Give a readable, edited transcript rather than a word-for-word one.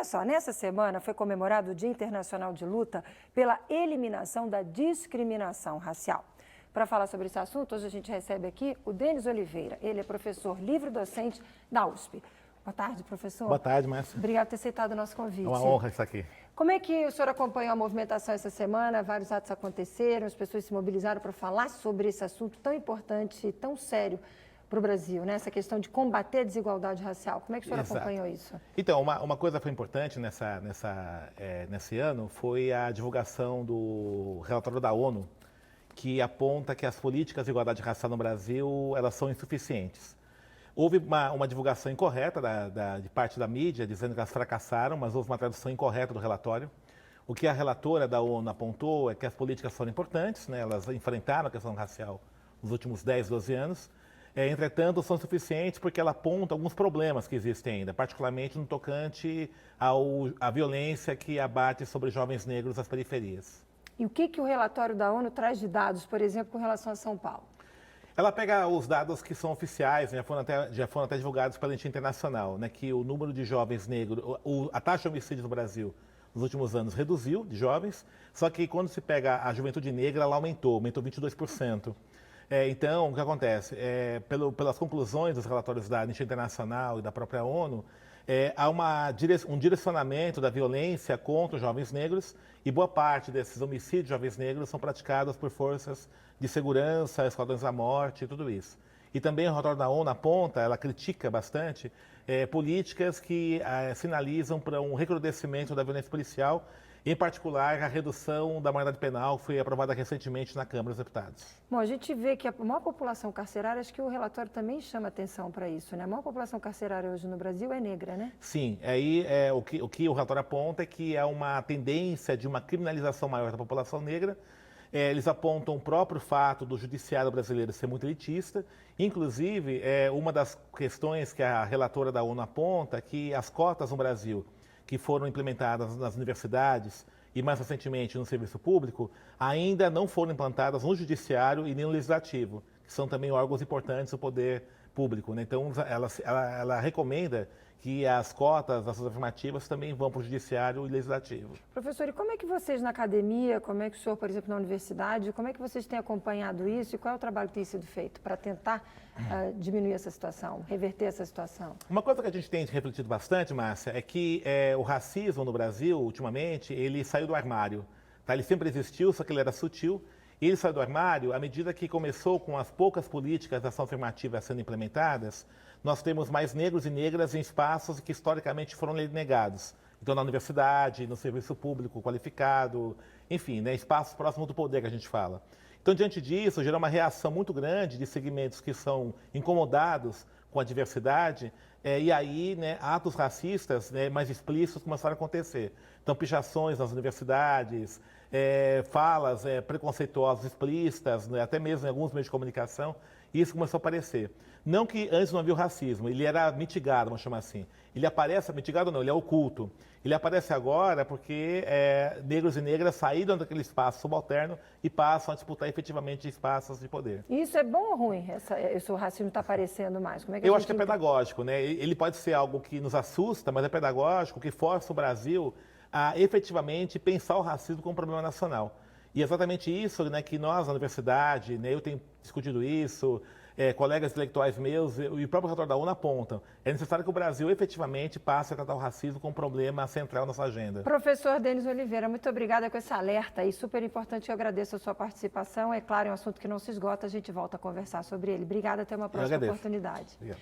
só, nessa semana foi comemorado o Dia Internacional de Luta pela Eliminação da Discriminação Racial. Para falar sobre esse assunto, hoje a gente recebe aqui o Denis Oliveira. Ele é professor livre-docente da USP. Boa tarde, professor. Boa tarde, Márcia. Obrigado por ter aceitado o nosso convite. É uma honra estar aqui. Como é que o senhor acompanhou a movimentação essa semana? Vários atos aconteceram, as pessoas se mobilizaram para falar sobre esse assunto tão importante e tão sério para o Brasil, né? Essa questão de combater a desigualdade racial. Como é que o senhor acompanhou isso? Então, uma coisa que foi importante nesse ano foi a divulgação do relatório da ONU, que aponta que as políticas de igualdade racial no Brasil elas são insuficientes. Houve uma divulgação incorreta de parte da mídia, dizendo que elas fracassaram, mas houve uma tradução incorreta do relatório. O que a relatora da ONU apontou é que as políticas foram importantes, né? Elas enfrentaram a questão racial nos últimos 10, 12 anos. Entretanto, são suficientes porque ela aponta alguns problemas que existem ainda, particularmente no tocante à violência que abate sobre jovens negros das periferias. E o que o relatório da ONU traz de dados, por exemplo, com relação a São Paulo? Ela pega os dados que são oficiais, já foram até divulgados pela Anistia Internacional, né, que o número de jovens negros, a taxa de homicídio no Brasil nos últimos anos reduziu de jovens, só que quando se pega a juventude negra, ela aumentou 22%. Então, o que acontece? Pelas conclusões dos relatórios da Anistia Internacional e da própria ONU, há um direcionamento da violência contra os jovens negros e boa parte desses homicídios de jovens negros são praticados por forças de segurança, esquadrões da morte e tudo isso. E também o relatório da ONU aponta, ela critica bastante, políticas que sinalizam para um recrudescimento da violência policial, em particular a redução da maioridade penal, que foi aprovada recentemente na Câmara dos Deputados. Bom, a gente vê que a maior população carcerária, acho que o relatório também chama atenção para isso, né? A maior população carcerária hoje no Brasil é negra, né? Sim, aí o que o relatório aponta é que há uma tendência de uma criminalização maior da população negra. Eles apontam o próprio fato do judiciário brasileiro ser muito elitista. Inclusive, uma das questões que a relatora da ONU aponta é que as cotas no Brasil, que foram implementadas nas universidades e mais recentemente no serviço público, ainda não foram implantadas no judiciário e nem no legislativo, que são também órgãos importantes do poder público, né? Então, ela recomenda que as cotas das afirmativas também vão para o judiciário e legislativo. Professor, e como é que vocês na academia, como é que o senhor, por exemplo, na universidade, como é que vocês têm acompanhado isso e qual é o trabalho que tem sido feito para tentar diminuir essa situação, reverter essa situação? Uma coisa que a gente tem refletido bastante, Márcia, é que o racismo no Brasil, ultimamente, ele saiu do armário. Tá? Ele sempre existiu, só que ele era sutil. E ele saiu do armário à medida que começou com as poucas políticas de ação afirmativa sendo implementadas. Nós temos mais negros e negras em espaços que historicamente foram negados. Então, na universidade, no serviço público qualificado, enfim, né, espaços próximos do poder que a gente fala. Então, diante disso, gerou uma reação muito grande de segmentos que são incomodados com a diversidade, e aí, né, atos racistas, né, mais explícitos começaram a acontecer. Então, pichações nas universidades, falas preconceituosas explícitas, né, até mesmo em alguns meios de comunicação, e isso começou a aparecer. Não que antes não havia o racismo, ele era mitigado, vamos chamar assim. Ele aparece, mitigado não, ele é oculto. Ele aparece agora porque negros e negras saíram daquele espaço subalterno e passam a disputar efetivamente espaços de poder. Isso é bom ou ruim? Esse racismo está aparecendo mais? Como é que Eu acho que é pedagógico, né? Ele pode ser algo que nos assusta, mas é pedagógico, que força o Brasil a efetivamente pensar o racismo como um problema nacional. E é exatamente isso, né, que nós, na universidade, né, eu tenho discutido isso, colegas intelectuais meus e o próprio relatório da ONU apontam. É necessário que o Brasil efetivamente passe a tratar o racismo como um problema central na sua agenda. Professor Denis Oliveira, muito obrigada com esse alerta aí, super importante. Eu agradeço a sua participação. É claro, é um assunto que não se esgota, a gente volta a conversar sobre ele. Obrigada, até uma próxima oportunidade. Obrigado.